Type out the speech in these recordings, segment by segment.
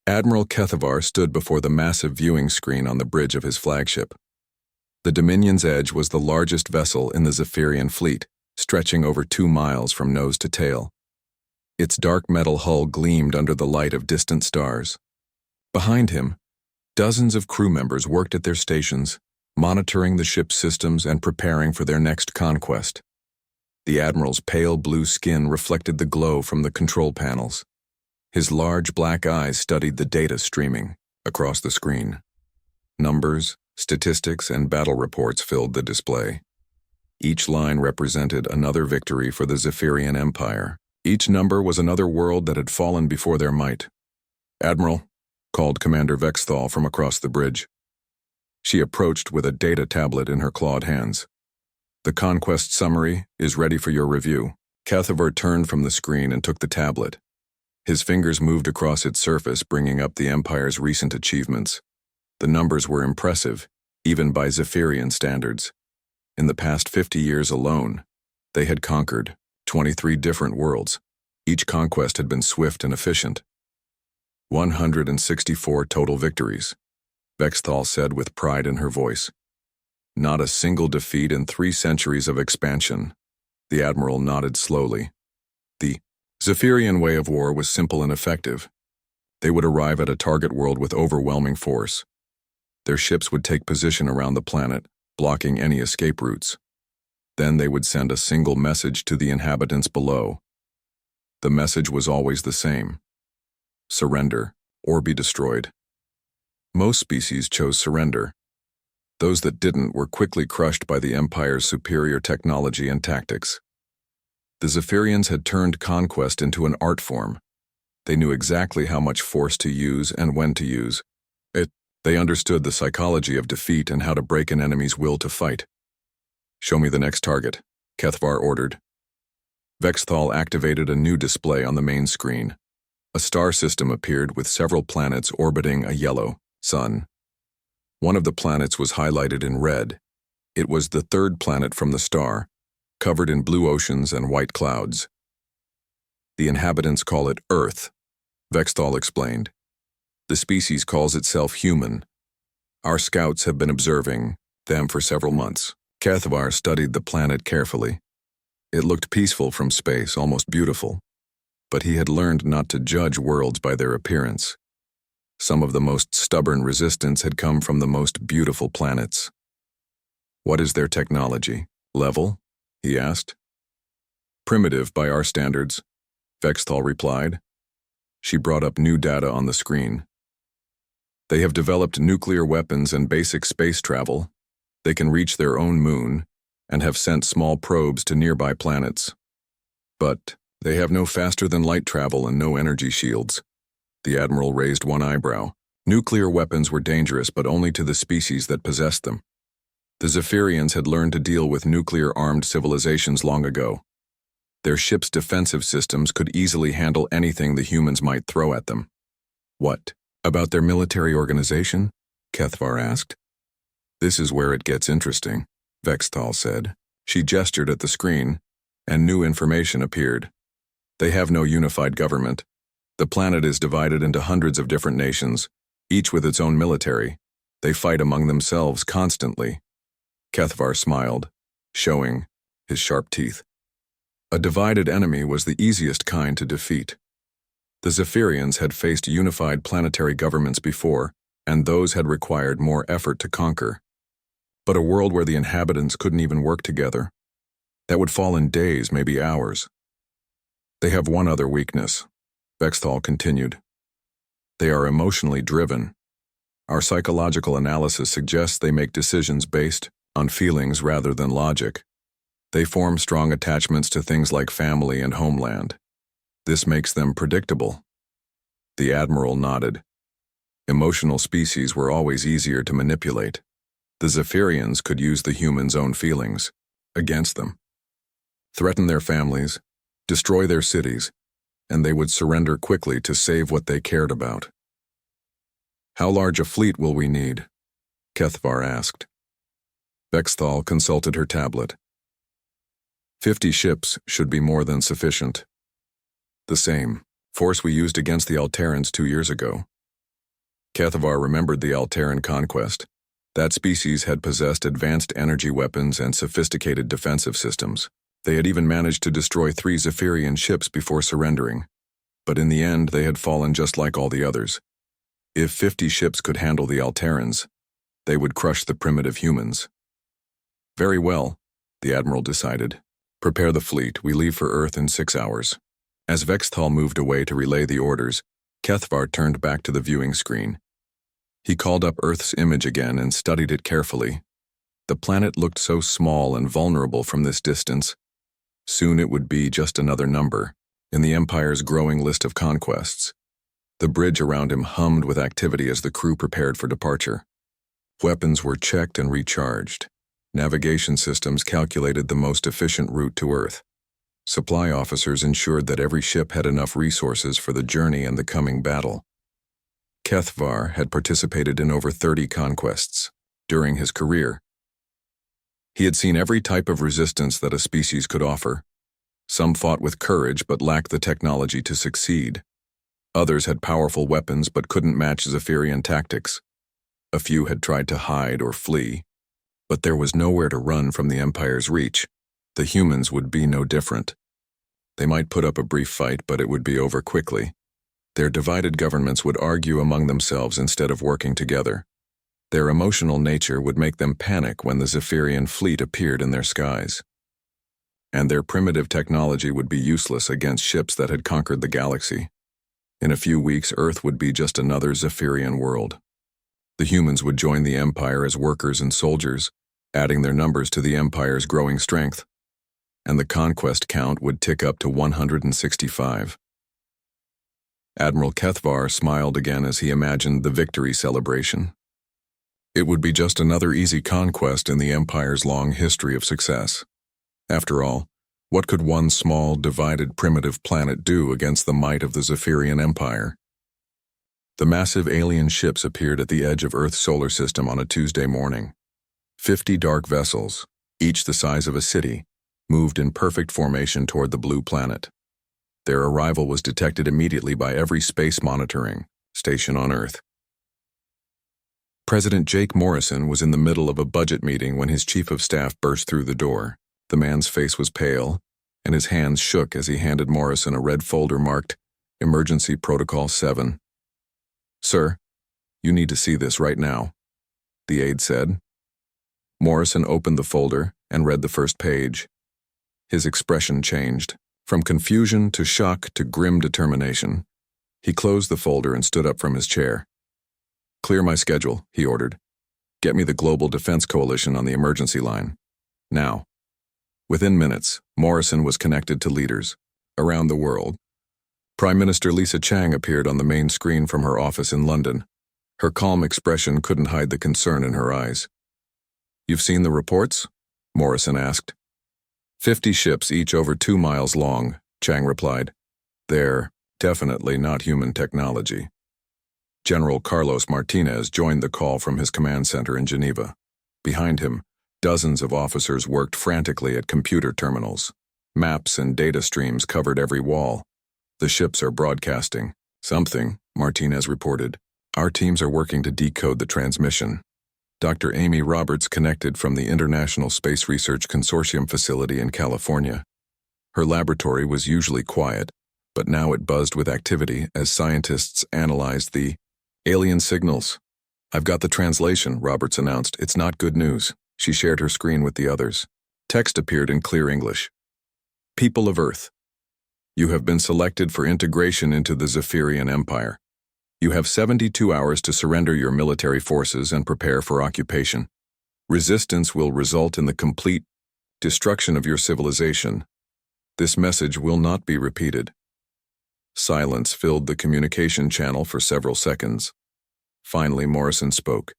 Admiral Kethavar stood before the massive viewing screen on the bridge of his flagship. The Dominion's Edge was the largest vessel in the Zephyrian fleet, stretching over 2 miles from nose to tail. Its dark metal hull gleamed under the light of distant stars. Behind him, dozens of crew members worked at their stations, monitoring the ship's systems and preparing for their next conquest. The Admiral's pale blue skin reflected the glow from the control panels. His large black eyes studied the data streaming across the screen. Numbers, statistics, and battle reports filled the display. Each line represented another victory for the Zephyrian Empire. Each number was another world that had fallen before their might. "Admiral," called Commander Vexthal from across the bridge. She approached with a data tablet in her clawed hands. "The conquest summary is ready for your review." Kethavar turned from the screen and took the tablet. His fingers moved across its surface, bringing up the Empire's recent achievements. The numbers were impressive, even by Zephyrian standards. In the past 50 years alone, they had conquered 23 different worlds. Each conquest had been swift and efficient. 164 total victories, Vexthal said with pride in her voice. Not a single defeat in 3 centuries of expansion. The Admiral nodded slowly. The Zephyrian way of war was simple and effective. They would arrive at a target world with overwhelming force. Their ships would take position around the planet, blocking any escape routes. Then they would send a single message to the inhabitants below. The message was always the same: surrender or be destroyed. Most species chose surrender. Those that didn't were quickly crushed by the Empire's superior technology and tactics. The Zephyrians had turned conquest into an art form. They knew exactly how much force to use and when to use it. They understood the psychology of defeat and how to break an enemy's will to fight. "Show me the next target," Kethavar ordered. Vexthal activated a new display on the main screen. A star system appeared with several planets orbiting a yellow sun. One of the planets was highlighted in red. It was the 3rd planet from the star, covered in blue oceans and white clouds. "The inhabitants call it Earth," Vexthal explained. "The species calls itself human. Our scouts have been observing them for several months." Kethavar studied the planet carefully. It looked peaceful from space, almost beautiful. But he had learned not to judge worlds by their appearance. Some of the most stubborn resistance had come from the most beautiful planets. "What is their technology? Level?" he asked. "Primitive by our standards," Vexthal replied. She brought up new data on the screen. "They have developed nuclear weapons and basic space travel. They can reach their own moon and have sent small probes to nearby planets. But they have no faster-than-light travel and no energy shields." The Admiral raised one eyebrow. Nuclear weapons were dangerous, but only to the species that possessed them. The Zephyrians had learned to deal with nuclear-armed civilizations long ago. Their ships' defensive systems could easily handle anything the humans might throw at them. "What about their military organization?" Kethavar asked. "This is where it gets interesting," Vexthal said. She gestured at the screen, and new information appeared. "They have no unified government. The planet is divided into hundreds of different nations, each with its own military. They fight among themselves constantly." Kethavar smiled, showing his sharp teeth. A divided enemy was the easiest kind to defeat. The Zephyrians had faced unified planetary governments before, and those had required more effort to conquer. But a world where the inhabitants couldn't even work together, that would fall in days, maybe hours. "They have one other weakness," Vexthal continued. "They are emotionally driven. Our psychological analysis suggests they make decisions based on feelings rather than logic. They form strong attachments to things like family and homeland. This makes them predictable." The Admiral nodded. Emotional species were always easier to manipulate. The Zephyrians could use the humans' own feelings against them, threaten their families, destroy their cities, and they would surrender quickly to save what they cared about. "How large a fleet will we need?" Kethavar asked. Vexthal consulted her tablet. 50 ships should be more than sufficient. The same force we used against the Alterans 2 years ago. Cathavar remembered the Alteran conquest. That species had possessed advanced energy weapons and sophisticated defensive systems. They had even managed to destroy 3 Zephyrian ships before surrendering. But in the end, they had fallen just like all the others. If 50 ships could handle the Alterans, they would crush the primitive humans. Very well, the Admiral decided. Prepare the fleet. We leave for Earth in 6 hours. As Vexthal moved away to relay the orders, Kethvar turned back to the viewing screen. He called up Earth's image again and studied it carefully. The planet looked so small and vulnerable from this distance. Soon it would be just another number in the Empire's growing list of conquests. The bridge around him hummed with activity as the crew prepared for departure. Weapons were checked and recharged. Navigation systems calculated the most efficient route to Earth. Supply officers ensured that every ship had enough resources for the journey and the coming battle. Kethvar had participated in over 30 conquests during his career. He had seen every type of resistance that a species could offer. Some fought with courage but lacked the technology to succeed. Others had powerful weapons but couldn't match Zephyrian tactics. A few had tried to hide or flee, but there was nowhere to run from the Empire's reach. The humans would be no different. They might put up a brief fight, but it would be over quickly. Their divided governments would argue among themselves instead of working together. Their emotional nature would make them panic when the Zephyrian fleet appeared in their skies. And their primitive technology would be useless against ships that had conquered the galaxy. In a few weeks, Earth would be just another Zephyrian world. The humans would join the Empire as workers and soldiers, adding their numbers to the Empire's growing strength. And the conquest count would tick up to 165. Admiral Kethvar smiled again as he imagined the victory celebration. It would be just another easy conquest in the Empire's long history of success. After all, what could one small, divided, primitive planet do against the might of the Zephyrian Empire? The massive alien ships appeared at the edge of Earth's solar system on a Tuesday morning. 50 dark vessels, each the size of a city, moved in perfect formation toward the blue planet. Their arrival was detected immediately by every space monitoring station on Earth. President Jake Morrison was in the middle of a budget meeting when his chief of staff burst through the door. The man's face was pale, and his hands shook as he handed Morrison a red folder marked Emergency Protocol 7. "Sir, you need to see this right now," the aide said. Morrison opened the folder and read the first page. His expression changed, from confusion to shock to grim determination. He closed the folder and stood up from his chair. "Clear my schedule," he ordered. "Get me the Global Defense Coalition on the emergency line. Now." Within minutes, Morrison was connected to leaders around the world. Prime Minister Lisa Chang appeared on the main screen from her office in London. Her calm expression couldn't hide the concern in her eyes. "You've seen the reports?" Morrison asked. 50 ships, each over 2 miles long, Chang replied. "They're definitely not human technology." General Carlos Martinez joined the call from his command center in Geneva. Behind him, dozens of officers worked frantically at computer terminals. Maps and data streams covered every wall. "The ships are broadcasting something," Martinez reported. "Our teams are working to decode the transmission." Dr. Amy Roberts connected from the International Space Research Consortium facility in California. Her laboratory was usually quiet, but now it buzzed with activity as scientists analyzed the alien signals. "I've got the translation," Roberts announced. "It's not good news." She shared her screen with the others. Text appeared in clear English. "People of Earth, you have been selected for integration into the Zephyrian Empire. You have 72 hours to surrender your military forces and prepare for occupation. Resistance will result in the complete destruction of your civilization. This message will not be repeated." Silence filled the communication channel for several seconds. Finally, Morrison spoke.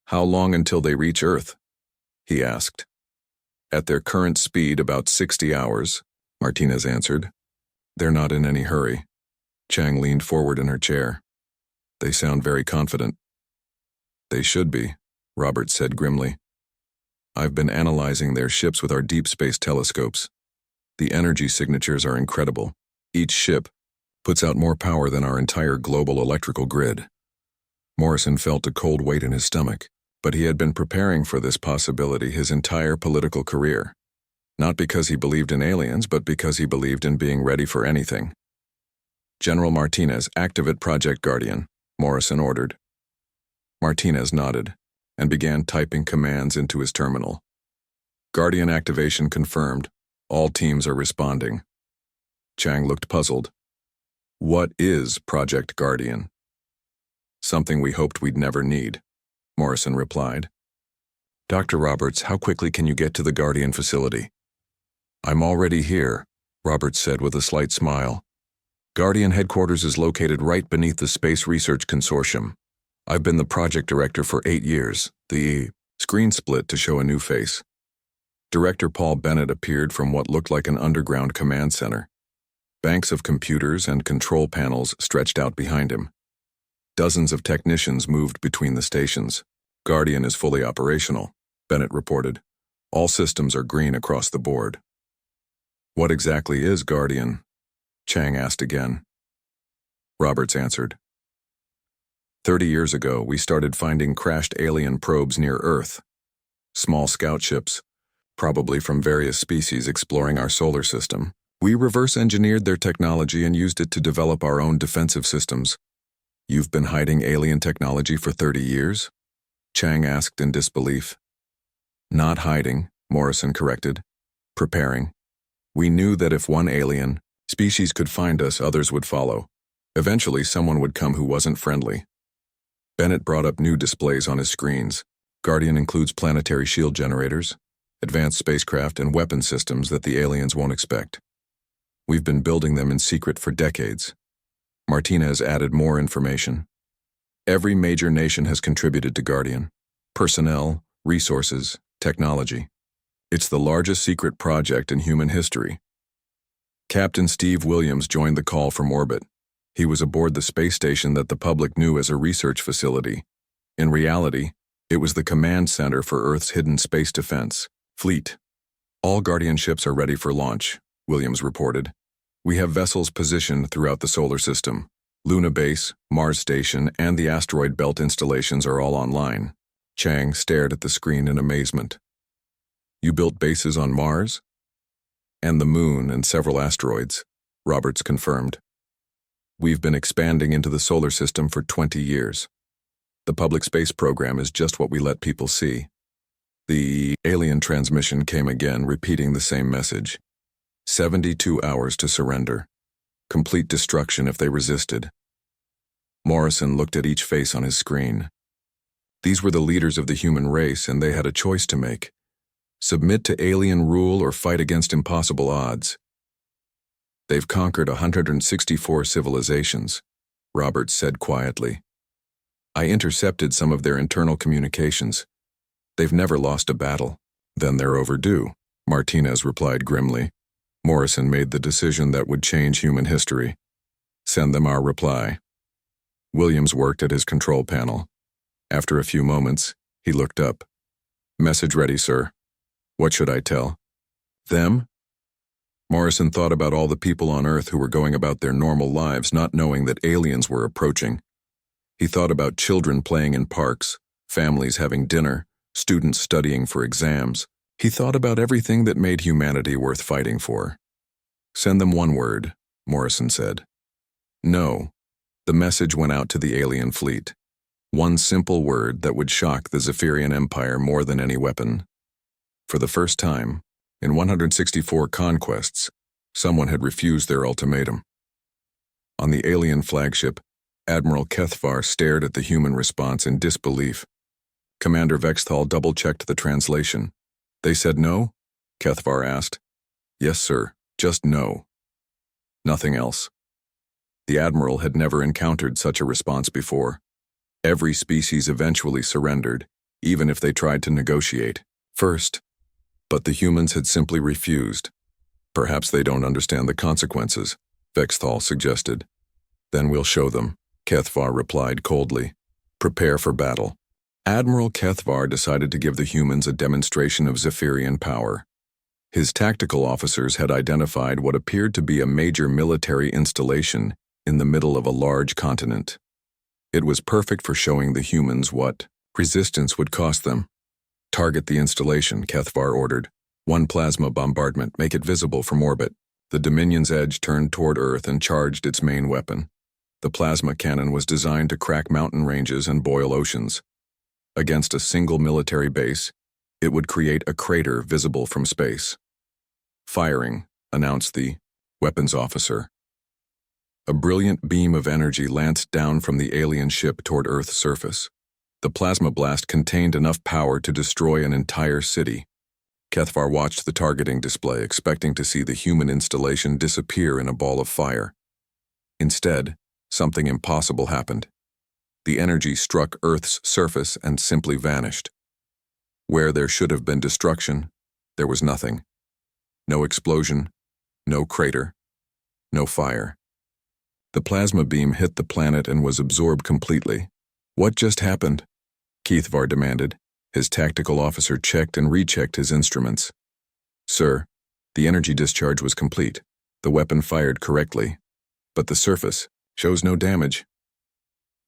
"How long until they reach Earth?" he asked. "At their current speed, about 60 hours, Martinez answered. "They're not in any hurry." Chang leaned forward in her chair. "They sound very confident." "They should be," Roberts said grimly. "I've been analyzing their ships with our deep space telescopes. The energy signatures are incredible. Each ship puts out more power than our entire global electrical grid." Morrison felt a cold weight in his stomach, but he had been preparing for this possibility his entire political career. Not because he believed in aliens, but because he believed in being ready for anything. "General Martinez, activate Project Guardian," Morrison ordered. Martinez nodded and began typing commands into his terminal. "Guardian activation confirmed. All teams are responding." Chang looked puzzled. "What is Project Guardian?" "Something we hoped we'd never need," Morrison replied. "Dr. Roberts, how quickly can you get to the Guardian facility?" "I'm already here," Roberts said with a slight smile. "Guardian headquarters is located right beneath the Space Research Consortium. I've been the project director for 8 years." The screen split to show a new face. Director Paul Bennett appeared from what looked like an underground command center. Banks of computers and control panels stretched out behind him. Dozens of technicians moved between the stations. "Guardian is fully operational," Bennett reported. "All systems are green across the board." "What exactly is Guardian?" Chang asked again. Roberts answered. 30 years ago, we started finding crashed alien probes near Earth. Small scout ships, probably from various species exploring our solar system. We reverse-engineered their technology and used it to develop our own defensive systems. "You've been hiding alien technology for 30 years? Chang asked in disbelief. "Not hiding," Morrison corrected. "Preparing. We knew that if one alien species could find us, others would follow. Eventually, someone would come who wasn't friendly." Bennett brought up new displays on his screens. Guardian includes planetary shield generators, advanced spacecraft, and weapon systems that the aliens won't expect. We've been building them in secret for decades. Martinez added more information. Every major nation has contributed to Guardian. Personnel, resources, technology. It's the largest secret project in human history. Captain Steve Williams joined the call from orbit. He was aboard the space station that the public knew as a research facility. In reality, it was the command center for Earth's hidden space defense fleet. "All Guardian ships are ready for launch," Williams reported. "We have vessels positioned throughout the solar system. Luna Base, Mars Station, and the asteroid belt installations are all online." Chang stared at the screen in amazement. "You built bases on Mars?" "And the Moon and several asteroids," Roberts confirmed. "We've been expanding into the solar system for 20 years. The public space program is just what we let people see." The alien transmission came again, repeating the same message. 72 hours to surrender. Complete destruction if they resisted. Morrison looked at each face on his screen. These were the leaders of the human race, and they had a choice to make. Submit to alien rule or fight against impossible odds. "They've conquered 164 civilizations," Roberts said quietly. "I intercepted some of their internal communications. They've never lost a battle." "Then they're overdue," Martinez replied grimly. Morrison made the decision that would change human history. "Send them our reply." Williams worked at his control panel. After a few moments, he looked up. "Message ready, sir. What should I tell?" "Them?" Morrison thought about all the people on Earth who were going about their normal lives not knowing that aliens were approaching. He thought about children playing in parks, families having dinner, students studying for exams. He thought about everything that made humanity worth fighting for. "Send them one word," Morrison said. "No." The message went out to the alien fleet. One simple word that would shock the Zephyrian Empire more than any weapon. For the first time, in 164 conquests, someone had refused their ultimatum. On the alien flagship, Admiral Kethvar stared at the human response in disbelief. Commander Vexthal double-checked the translation. "They said no?" Kethvar asked. "Yes, sir. Just no. Nothing else." The Admiral had never encountered such a response before. Every species eventually surrendered, even if they tried to negotiate first. But the humans had simply refused. "Perhaps they don't understand the consequences," Vexthal suggested. "Then we'll show them," Kethvar replied coldly. "Prepare for battle." Admiral Kethvar decided to give the humans a demonstration of Zephyrian power. His tactical officers had identified what appeared to be a major military installation in the middle of a large continent. It was perfect for showing the humans what resistance would cost them. Target the installation, Kethvar ordered. One plasma bombardment, make it visible from orbit. The Dominion's edge turned toward Earth and charged its main weapon. The plasma cannon was designed to crack mountain ranges and boil oceans. Against a single military base, it would create a crater visible from space. Firing, announced the weapons officer. A brilliant beam of energy lanced down from the alien ship toward Earth's surface. The plasma blast contained enough power to destroy an entire city. Kethvar watched the targeting display, expecting to see the human installation disappear in a ball of fire. Instead, something impossible happened. The energy struck Earth's surface and simply vanished. Where there should have been destruction, there was nothing. No explosion, no crater, no fire. The plasma beam hit the planet and was absorbed completely. What just happened? Kethvar demanded. His tactical officer checked and rechecked his instruments. Sir, the energy discharge was complete. The weapon fired correctly. But the surface shows no damage.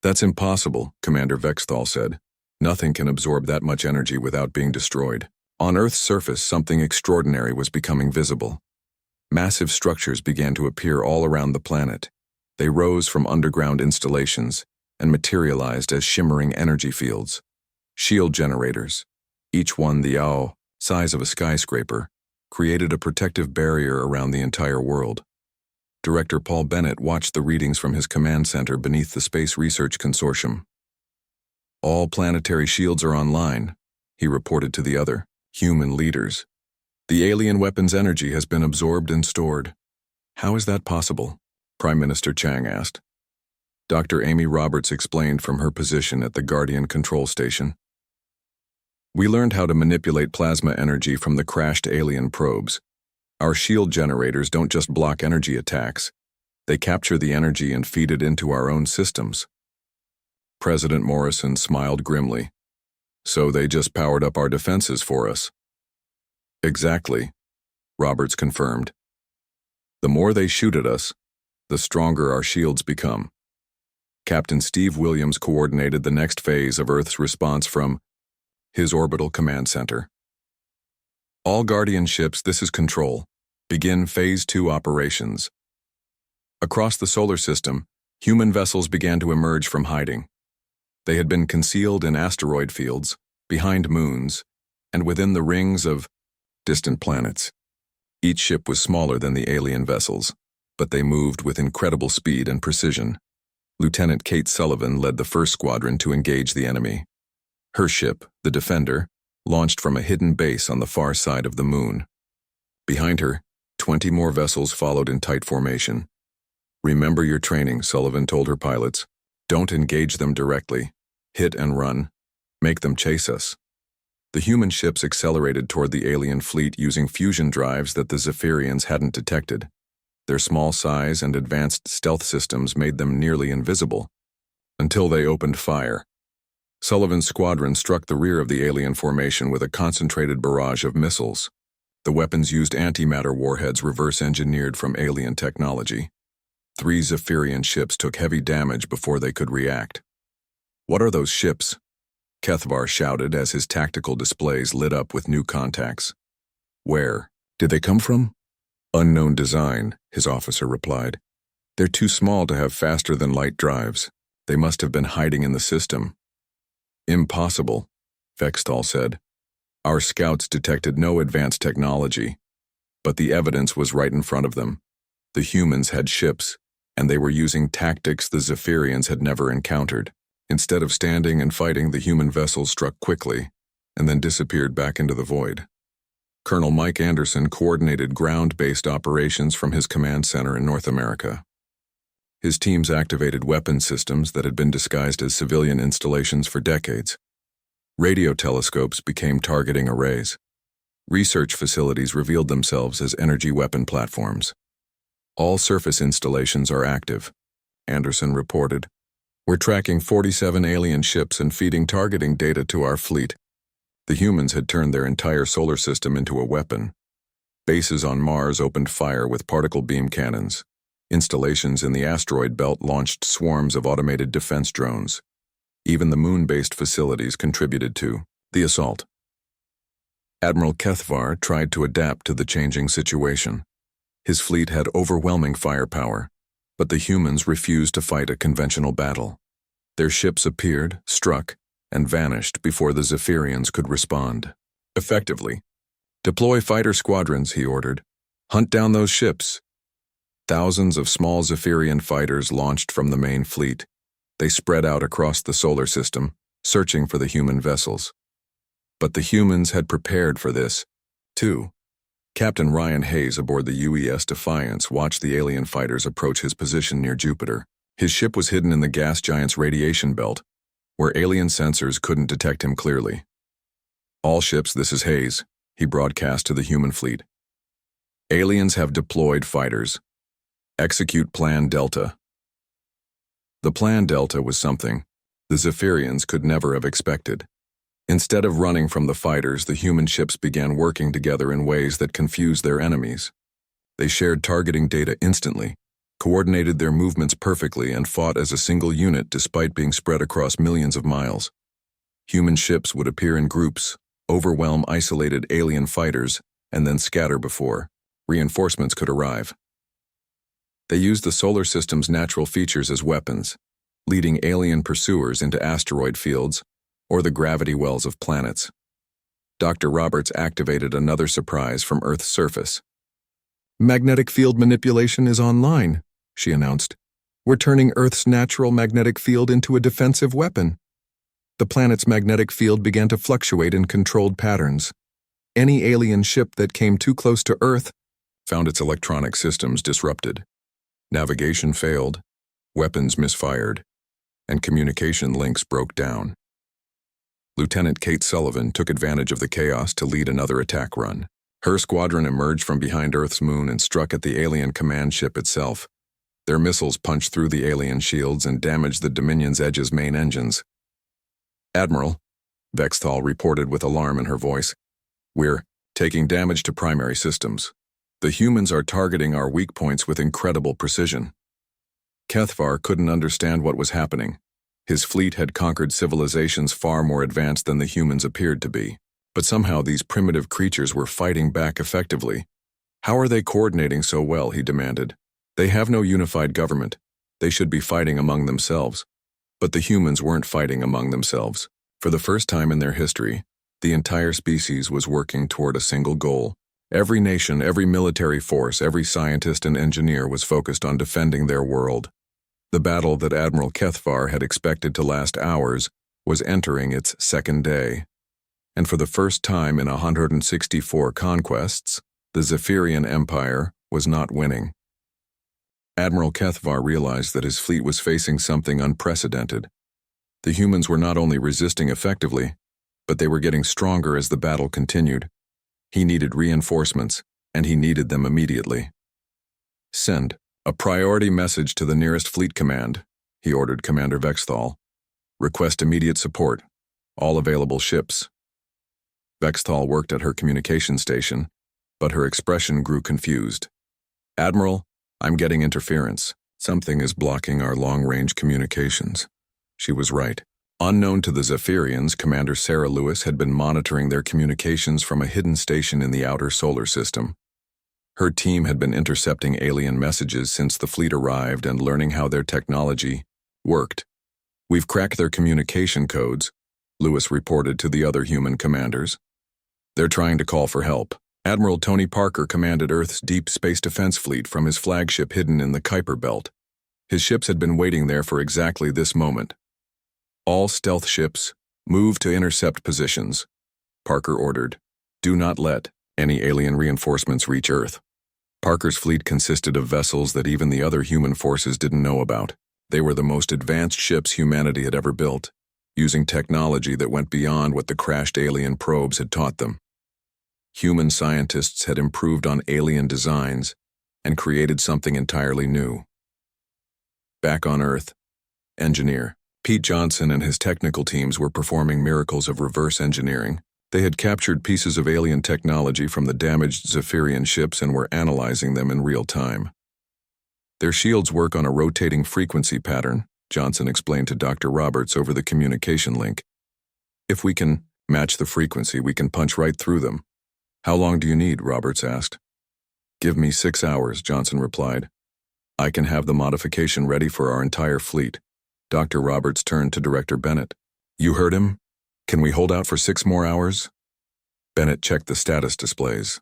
That's impossible, Commander Vexthal said. Nothing can absorb that much energy without being destroyed. On Earth's surface, something extraordinary was becoming visible. Massive structures began to appear all around the planet. They rose from underground installations and materialized as shimmering energy fields. Shield generators, each one the size of a skyscraper, created a protective barrier around the entire world. Director Paul Bennett watched the readings from his command center beneath the Space Research Consortium. All planetary shields are online, he reported to the other human leaders. The alien weapon's energy has been absorbed and stored. How is that possible? Prime Minister Chang asked. Dr. Amy Roberts explained from her position at the Guardian control station. We learned how to manipulate plasma energy from the crashed alien probes. Our shield generators don't just block energy attacks. They capture the energy and feed it into our own systems. President Morrison smiled grimly. So they just powered up our defenses for us. Exactly, Roberts confirmed. The more they shoot at us, the stronger our shields become. Captain Steve Williams coordinated the next phase of Earth's response from his orbital command center. All Guardian ships, this is Control. Begin Phase 2 operations. Across the solar system, human vessels began to emerge from hiding. They had been concealed in asteroid fields, behind moons, and within the rings of distant planets. Each ship was smaller than the alien vessels, but they moved with incredible speed and precision. Lieutenant Kate Sullivan led the first squadron to engage the enemy. Her ship, the Defender, launched from a hidden base on the far side of the moon. Behind her, 20 more vessels followed in tight formation. Remember your training, Sullivan told her pilots. Don't engage them directly. Hit and run. Make them chase us. The human ships accelerated toward the alien fleet using fusion drives that the Zephyrians hadn't detected. Their small size and advanced stealth systems made them nearly invisible, until they opened fire. Sullivan's squadron struck the rear of the alien formation with a concentrated barrage of missiles. The weapons used antimatter warheads reverse-engineered from alien technology. 3 Zephyrian ships took heavy damage before they could react. What are those ships? Kethvar shouted as his tactical displays lit up with new contacts. Where did they come from? Unknown design, his officer replied. They're too small to have faster-than-light drives. They must have been hiding in the system. Impossible, Vexthal said. Our scouts detected no advanced technology, but the evidence was right in front of them. The humans had ships, and they were using tactics the Zephyrians had never encountered. Instead of standing and fighting, the human vessels struck quickly, and then disappeared back into the void. Colonel Mike Anderson coordinated ground-based operations from his command center in North America. His teams activated weapon systems that had been disguised as civilian installations for decades. Radio telescopes became targeting arrays. Research facilities revealed themselves as energy weapon platforms. All surface installations are active, Anderson reported. We're tracking 47 alien ships and feeding targeting data to our fleet. The humans had turned their entire solar system into a weapon. Bases on Mars opened fire with particle beam cannons. Installations in the asteroid belt launched swarms of automated defense drones. Even the moon-based facilities contributed to the assault. Admiral Kethvar tried to adapt to the changing situation. His fleet had overwhelming firepower, but the humans refused to fight a conventional battle. Their ships appeared, struck, and vanished before the Zephyrians could respond effectively. "Deploy fighter squadrons," he ordered. "Hunt down those ships." Thousands of small Zephyrian fighters launched from the main fleet. They spread out across the solar system, searching for the human vessels. But the humans had prepared for this, too. Captain Ryan Hayes aboard the UES Defiance watched the alien fighters approach his position near Jupiter. His ship was hidden in the gas giant's radiation belt, where alien sensors couldn't detect him clearly. "All ships, this is Hayes," he broadcast to the human fleet. "Aliens have deployed fighters. Execute Plan Delta." The Plan Delta was something the Zephyrians could never have expected. Instead of running from the fighters, the human ships began working together in ways that confused their enemies. They shared targeting data instantly, coordinated their movements perfectly, and fought as a single unit despite being spread across millions of miles. Human ships would appear in groups, overwhelm isolated alien fighters, and then scatter before reinforcements could arrive. They used the solar system's natural features as weapons, leading alien pursuers into asteroid fields or the gravity wells of planets. Dr. Roberts activated another surprise from Earth's surface. "Magnetic field manipulation is online," she announced. "We're turning Earth's natural magnetic field into a defensive weapon." The planet's magnetic field began to fluctuate in controlled patterns. Any alien ship that came too close to Earth found its electronic systems disrupted. Navigation failed, weapons misfired, and communication links broke down. Lieutenant Kate Sullivan took advantage of the chaos to lead another attack run. Her squadron emerged from behind Earth's moon and struck at the alien command ship itself. Their missiles punched through the alien shields and damaged the Dominion's Edge's main engines. "Admiral," Vexthal reported with alarm in her voice, "we're taking damage to primary systems. The humans are targeting our weak points with incredible precision." Kethvar couldn't understand what was happening. His fleet had conquered civilizations far more advanced than the humans appeared to be, but somehow these primitive creatures were fighting back effectively. "How are they coordinating so well?" he demanded. "They have no unified government. They should be fighting among themselves." But the humans weren't fighting among themselves. For the first time in their history, the entire species was working toward a single goal. Every nation, every military force, every scientist and engineer was focused on defending their world. The battle that Admiral Kethvar had expected to last hours was entering its second day. And for the first time in 164 conquests, the Zephyrian Empire was not winning. Admiral Kethvar realized that his fleet was facing something unprecedented. The humans were not only resisting effectively, but they were getting stronger as the battle continued. He needed reinforcements, and he needed them immediately. "Send a priority message to the nearest fleet command," he ordered Commander Vexthal. "Request immediate support. All available ships." Vexthal worked at her communication station, but her expression grew confused. "Admiral, I'm getting interference. Something is blocking our long-range communications." She was right. Unknown to the Zephyrians, Commander Sarah Lewis had been monitoring their communications from a hidden station in the outer solar system. Her team had been intercepting alien messages since the fleet arrived and learning how their technology worked. "We've cracked their communication codes," Lewis reported to the other human commanders. "They're trying to call for help." Admiral Tony Parker commanded Earth's deep space defense fleet from his flagship hidden in the Kuiper Belt. His ships had been waiting there for exactly this moment. "All stealth ships, move to intercept positions," Parker ordered. "Do not let any alien reinforcements reach Earth." Parker's fleet consisted of vessels that even the other human forces didn't know about. They were the most advanced ships humanity had ever built, using technology that went beyond what the crashed alien probes had taught them. Human scientists had improved on alien designs and created something entirely new. Back on Earth, Engineer Pete Johnson and his technical teams were performing miracles of reverse engineering. They had captured pieces of alien technology from the damaged Zephyrian ships and were analyzing them in real time. Their shields work on a rotating frequency pattern, Johnson explained to Dr. Roberts over the communication link. If we can match the frequency, we can punch right through them. How long do you need? Roberts asked. Give me 6 hours, Johnson replied. I can have the modification ready for our entire fleet. Dr. Roberts turned to Director Bennett. You heard him? Can we hold out for 6 more hours? Bennett checked the status displays.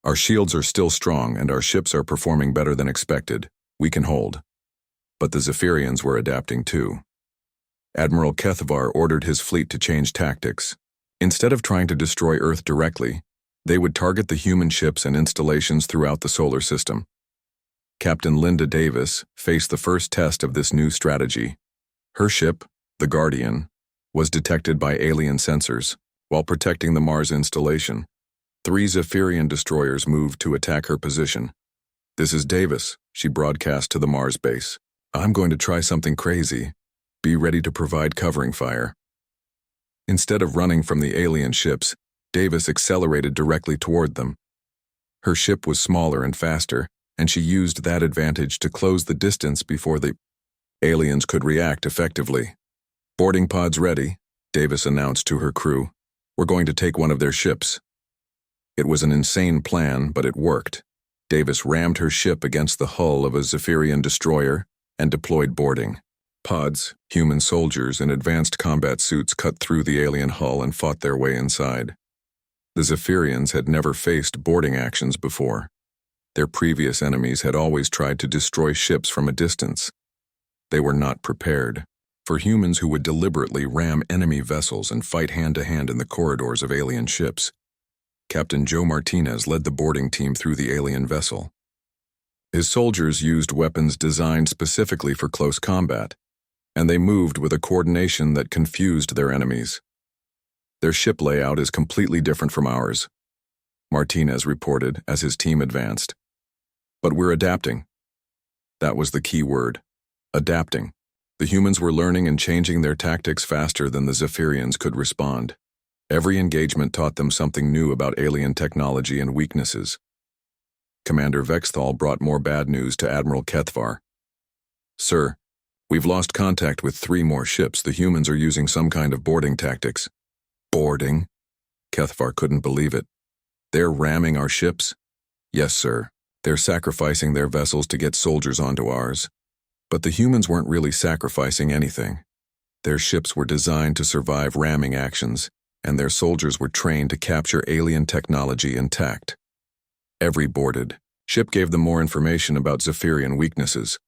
Our shields are still strong and our ships are performing better than expected. We can hold. But the Zephyrians were adapting too. Admiral Kethvar ordered his fleet to change tactics. Instead of trying to destroy Earth directly, they would target the human ships and installations throughout the solar system. Captain Linda Davis faced the first test of this new strategy. Her ship, the Guardian, was detected by alien sensors while protecting the Mars installation. 3 Zephyrian destroyers moved to attack her position. This is Davis, she broadcast to the Mars base. I'm going to try something crazy. Be ready to provide covering fire. Instead of running from the alien ships, Davis accelerated directly toward them. Her ship was smaller and faster, and she used that advantage to close the distance before the aliens could react effectively. Boarding pods ready, Davis announced to her crew. We're going to take one of their ships. It was an insane plan, but it worked. Davis rammed her ship against the hull of a Zephyrian destroyer and deployed boarding. Pods, human soldiers in advanced combat suits cut through the alien hull and fought their way inside. The Zephyrians had never faced boarding actions before. Their previous enemies had always tried to destroy ships from a distance. They were not prepared for humans who would deliberately ram enemy vessels and fight hand-to-hand in the corridors of alien ships. Captain Joe Martinez led the boarding team through the alien vessel. His soldiers used weapons designed specifically for close combat, and they moved with a coordination that confused their enemies. Their ship layout is completely different from ours, Martinez reported as his team advanced. But we're adapting. That was the key word. Adapting. The humans were learning and changing their tactics faster than the Zephyrians could respond. Every engagement taught them something new about alien technology and weaknesses. Commander Vexthal brought more bad news to Admiral Kethvar. Sir, we've lost contact with 3 more ships. The humans are using some kind of boarding tactics. Boarding? Kethvar couldn't believe it. They're ramming our ships? Yes, sir. They're sacrificing their vessels to get soldiers onto ours. But the humans weren't really sacrificing anything. Their ships were designed to survive ramming actions, and their soldiers were trained to capture alien technology intact. Every boarded ship gave them more information about Zephyrian weaknesses.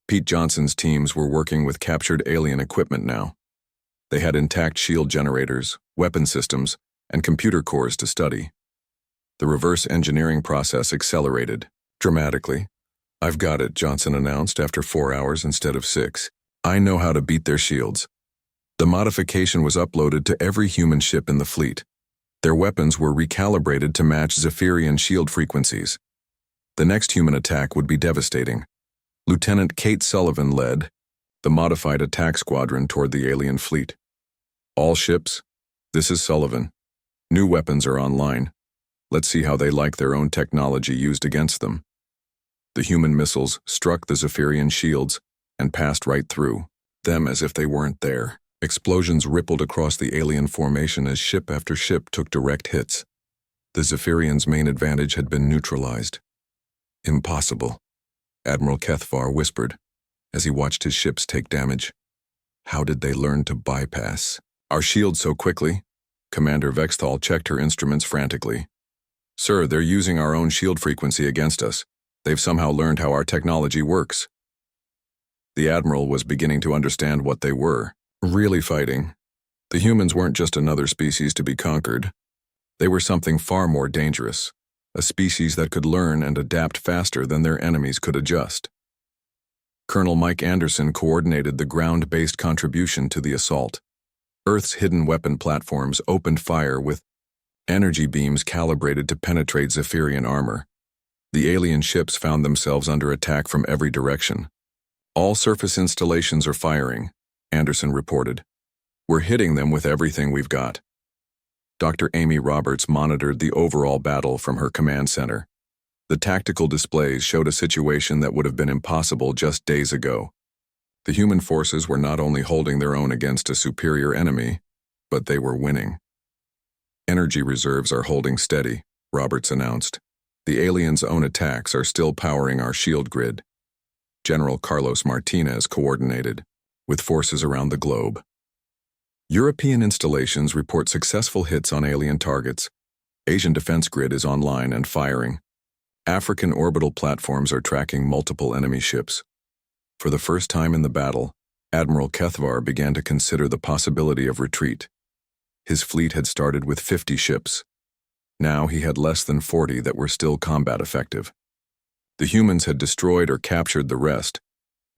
Pete Johnson's teams were working with captured alien equipment now. They had intact shield generators, weapon systems, and computer cores to study. The reverse engineering process accelerated dramatically. I've got it, Johnson announced after 4 hours instead of 6. I know how to beat their shields. The modification was uploaded to every human ship in the fleet. Their weapons were recalibrated to match Zephyrian shield frequencies. The next human attack would be devastating. Lieutenant Kate Sullivan led the modified attack squadron toward the alien fleet. All ships, this is Sullivan. New weapons are online. Let's see how they like their own technology used against them. The human missiles struck the Zephyrian shields and passed right through them as if they weren't there. Explosions rippled across the alien formation as ship after ship took direct hits. The Zephyrians' main advantage had been neutralized. Impossible, Admiral Kethvar whispered as he watched his ships take damage. How did they learn to bypass our shields so quickly? Commander Vexthal checked her instruments frantically. Sir, they're using our own shield frequency against us. They've somehow learned how our technology works. The Admiral was beginning to understand what they were really fighting. The humans weren't just another species to be conquered. They were something far more dangerous, a species that could learn and adapt faster than their enemies could adjust. Colonel Mike Anderson coordinated the ground-based contribution to the assault. Earth's hidden weapon platforms opened fire with energy beams calibrated to penetrate Zephyrian armor. The alien ships found themselves under attack from every direction. All surface installations are firing, Anderson reported. We're hitting them with everything we've got. Dr. Amy Roberts monitored the overall battle from her command center. The tactical displays showed a situation that would have been impossible just days ago. The human forces were not only holding their own against a superior enemy, but they were winning. Energy reserves are holding steady, Roberts announced. The aliens' own attacks are still powering our shield grid. General Carlos Martinez coordinated, with forces around the globe. European installations report successful hits on alien targets. Asian defense grid is online and firing. African orbital platforms are tracking multiple enemy ships. For the first time in the battle, Admiral Kethvar began to consider the possibility of retreat. His fleet had started with 50 ships. Now he had less than 40 that were still combat effective. The humans had destroyed or captured the rest,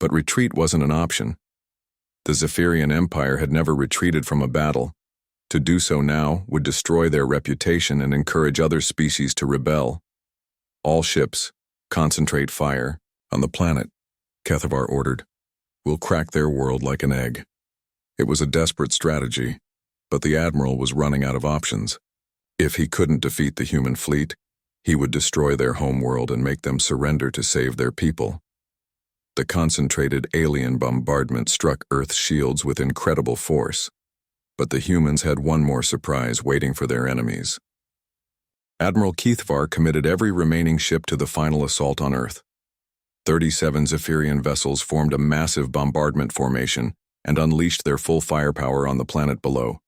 but retreat wasn't an option. The Zephyrian Empire had never retreated from a battle. To do so now would destroy their reputation and encourage other species to rebel. All ships, concentrate fire on the planet, Kethvar ordered. We'll crack their world like an egg. It was a desperate strategy, but the Admiral was running out of options. If he couldn't defeat the human fleet, he would destroy their homeworld and make them surrender to save their people. The concentrated alien bombardment struck Earth's shields with incredible force, but the humans had one more surprise waiting for their enemies. Admiral Kethvar committed every remaining ship to the final assault on Earth. 37 Zephyrian vessels formed a massive bombardment formation and unleashed their full firepower on the planet below.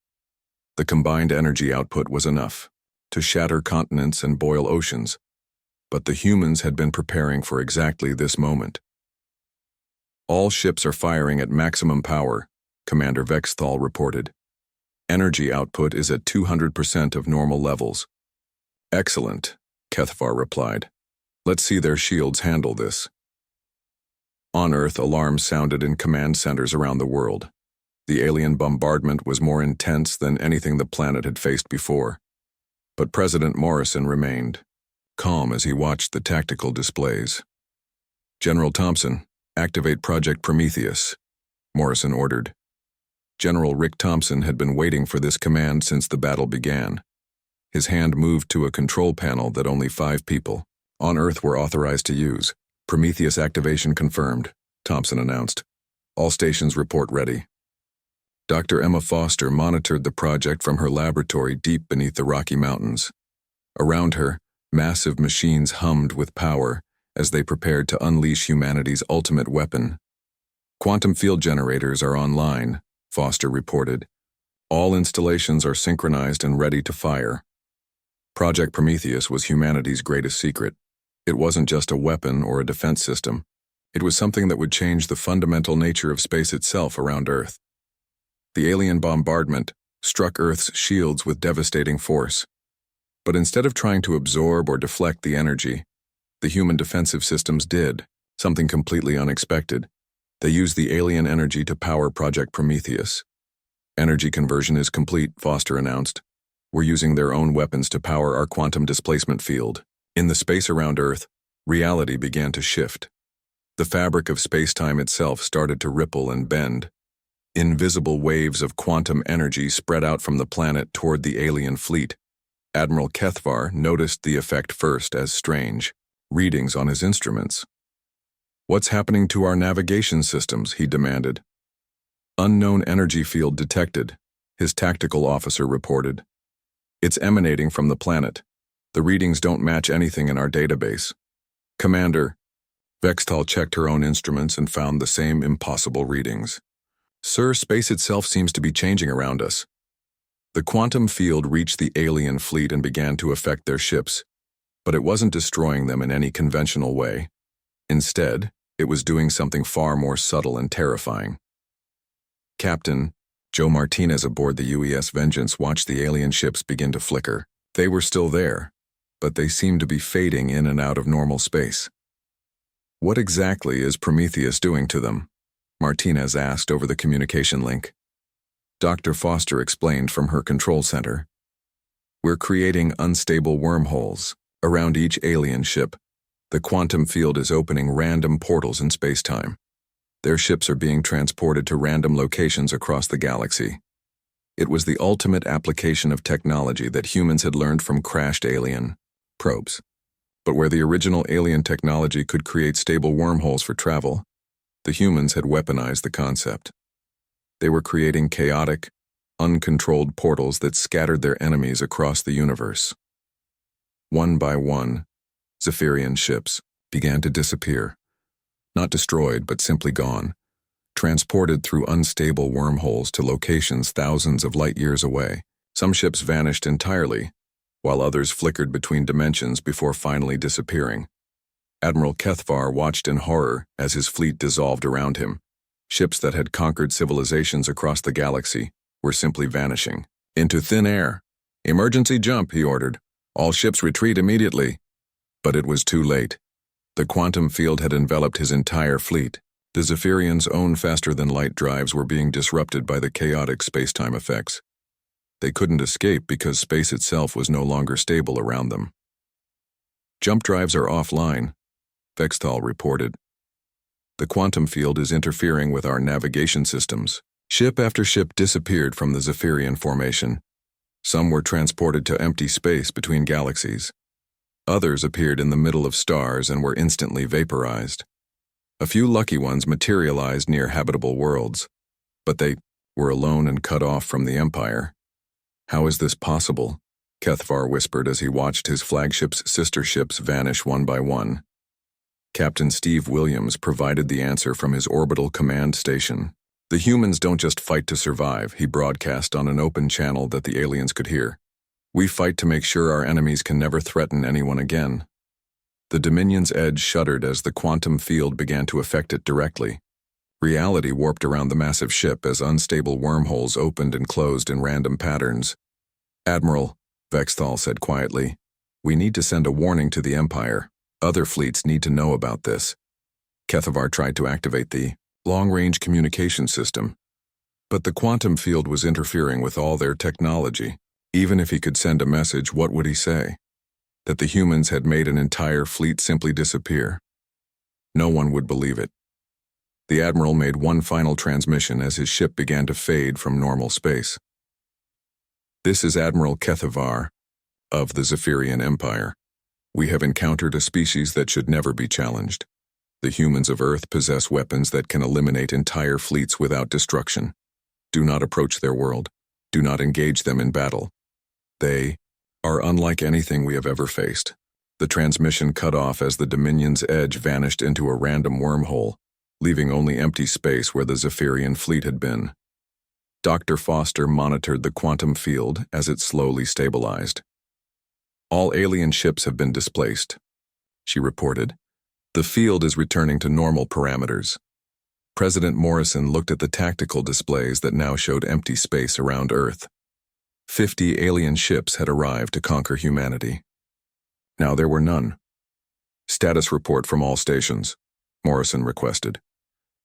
The combined energy output was enough to shatter continents and boil oceans, but the humans had been preparing for exactly this moment. All ships are firing at maximum power, Commander Vexthal reported. Energy output is at 200% of normal levels. Excellent, Kethvar replied. Let's see their shields handle this. On Earth, alarms sounded in command centers around the world. The alien bombardment was more intense than anything the planet had faced before. But President Morrison remained calm as he watched the tactical displays. General Thompson, activate Project Prometheus, Morrison ordered. General Rick Thompson had been waiting for this command since the battle began. His hand moved to a control panel that only 5 people on Earth were authorized to use. Prometheus activation confirmed, Thompson announced. All stations report ready. Dr. Emma Foster monitored the project from her laboratory deep beneath the Rocky Mountains. Around her, massive machines hummed with power as they prepared to unleash humanity's ultimate weapon. Quantum field generators are online, Foster reported. All installations are synchronized and ready to fire. Project Prometheus was humanity's greatest secret. It wasn't just a weapon or a defense system. It was something that would change the fundamental nature of space itself around Earth. The alien bombardment struck Earth's shields with devastating force. But instead of trying to absorb or deflect the energy, the human defensive systems did something completely unexpected. They used the alien energy to power Project Prometheus. Energy conversion is complete, Foster announced. We're using their own weapons to power our quantum displacement field. In the space around Earth, reality began to shift. The fabric of space-time itself started to ripple and bend. Invisible waves of quantum energy spread out from the planet toward the alien fleet. Admiral Kethvar noticed the effect first as strange readings on his instruments. What's happening to our navigation systems, he demanded. Unknown energy field detected, his tactical officer reported. It's emanating from the planet. The readings don't match anything in our database. Commander, Vexthal checked her own instruments and found the same impossible readings. Sir, space itself seems to be changing around us. The quantum field reached the alien fleet and began to affect their ships, but it wasn't destroying them in any conventional way. Instead, it was doing something far more subtle and terrifying. Captain Joe Martinez aboard the UES Vengeance watched the alien ships begin to flicker. They were still there, but they seemed to be fading in and out of normal space. What exactly is Prometheus doing to them? Martinez asked over the communication link. Dr. Foster explained from her control center. We're creating unstable wormholes around each alien ship. The quantum field is opening random portals in space-time. Their ships are being transported to random locations across the galaxy. It was the ultimate application of technology that humans had learned from crashed alien probes. But where the original alien technology could create stable wormholes for travel, the humans had weaponized the concept. They were creating chaotic, uncontrolled portals that scattered their enemies across the universe. One by one, Zephyrian ships began to disappear, not destroyed but simply gone, transported through unstable wormholes to locations thousands of light years away. Some ships vanished entirely, while others flickered between dimensions before finally disappearing. Admiral Kethvar watched in horror as his fleet dissolved around him. Ships that had conquered civilizations across the galaxy were simply vanishing. Into thin air. "Emergency jump," he ordered. "All ships retreat immediately." But it was too late. The quantum field had enveloped his entire fleet. The Zephyrians' own faster-than-light drives were being disrupted by the chaotic space-time effects. They couldn't escape because space itself was no longer stable around them. "Jump drives are offline," Vexthal reported. "The quantum field is interfering with our navigation systems." Ship after ship disappeared from the Zephyrian formation. Some were transported to empty space between galaxies. Others appeared in the middle of stars and were instantly vaporized. A few lucky ones materialized near habitable worlds, but they were alone and cut off from the Empire. "How is this possible?" Kethvar whispered as he watched his flagship's sister ships vanish one by one. Captain Steve Williams provided the answer from his orbital command station. "The humans don't just fight to survive," he broadcast on an open channel that the aliens could hear. "We fight to make sure our enemies can never threaten anyone again." The Dominion's edge shuddered as the quantum field began to affect it directly. Reality warped around the massive ship as unstable wormholes opened and closed in random patterns. "Admiral," Vexthal said quietly, "we need to send a warning to the Empire. Other fleets need to know about this." Kethvar tried to activate the long-range communication system, but the quantum field was interfering with all their technology. Even if he could send a message, what would he say? That the humans had made an entire fleet simply disappear? No one would believe it. The Admiral made one final transmission as his ship began to fade from normal space. "This is Admiral Kethvar of the Zephyrian Empire. We have encountered a species that should never be challenged. The humans of Earth possess weapons that can eliminate entire fleets without destruction. Do not approach their world. Do not engage them in battle. They are unlike anything we have ever faced." The transmission cut off as the Dominion's edge vanished into a random wormhole, leaving only empty space where the Zephyrian fleet had been. Dr. Foster monitored the quantum field as it slowly stabilized. "All alien ships have been displaced," she reported. "The field is returning to normal parameters." President Morrison looked at the tactical displays that now showed empty space around Earth. 50 alien ships had arrived to conquer humanity. Now there were none. "Status report from all stations," Morrison requested.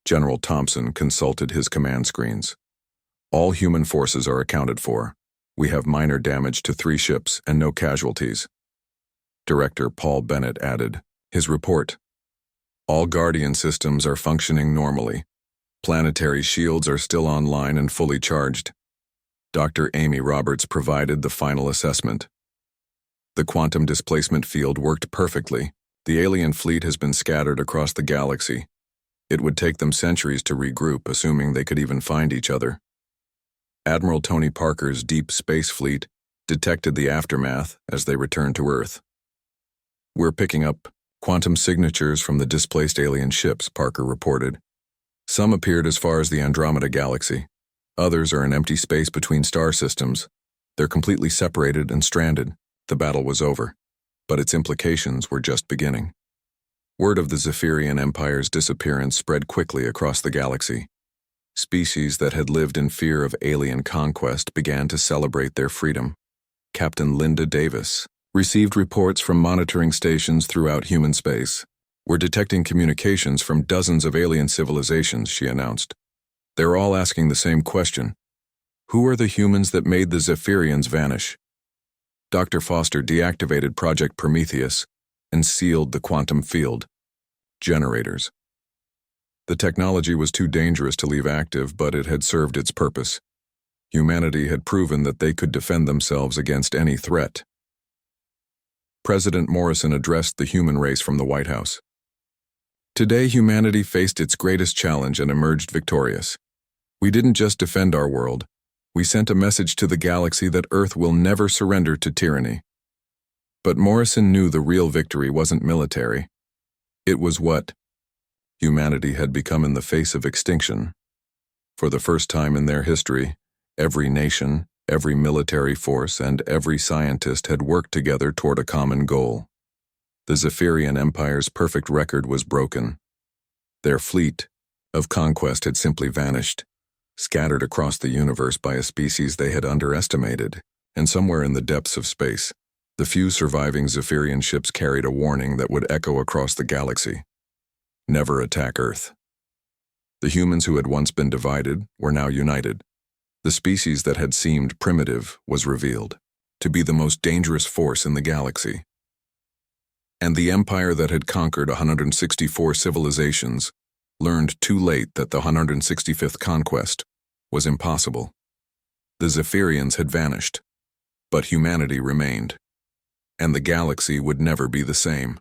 General Thompson consulted his command screens. "All human forces are accounted for. We have minor damage to 3 ships and no casualties." Director Paul Bennett added, his report: "All Guardian systems are functioning normally. Planetary shields are still online and fully charged." Dr. Amy Roberts provided the final assessment. "The quantum displacement field worked perfectly. The alien fleet has been scattered across the galaxy. It would take them centuries to regroup, assuming they could even find each other." Admiral Tony Parker's Deep Space Fleet detected the aftermath as they returned to Earth. "We're picking up quantum signatures from the displaced alien ships," Parker reported. "Some appeared as far as the Andromeda Galaxy. Others are in empty space between star systems. They're completely separated and stranded. The battle was over, but its implications were just beginning." Word of the Zephyrian Empire's disappearance spread quickly across the galaxy. Species that had lived in fear of alien conquest began to celebrate their freedom. Captain Linda Davis received reports from monitoring stations throughout human space. "We're detecting communications from dozens of alien civilizations," she announced. "They're all asking the same question. Who are the humans that made the Zephyrians vanish?" Dr. Foster deactivated Project Prometheus and sealed the quantum field generators. The technology was too dangerous to leave active, but it had served its purpose. Humanity had proven that they could defend themselves against any threat. President Morrison addressed the human race from the White House. Today, humanity faced its greatest challenge and emerged victorious. We didn't just defend our world. We sent a message to the galaxy that Earth will never surrender to tyranny. But Morrison knew the real victory wasn't military. It was what humanity had become in the face of extinction. For the first time in their history, every nation, every military force, and every scientist had worked together toward a common goal. The Zephyrian Empire's perfect record was broken. Their fleet of conquest had simply vanished, scattered across the universe by a species they had underestimated, and somewhere in the depths of space, the few surviving Zephyrian ships carried a warning that would echo across the galaxy. Never attack Earth. The humans who had once been divided were now united. The species that had seemed primitive was revealed to be the most dangerous force in the galaxy. And the empire that had conquered 164 civilizations learned too late that the 165th conquest was impossible. The Zephyrians had vanished, but humanity remained, and the galaxy would never be the same.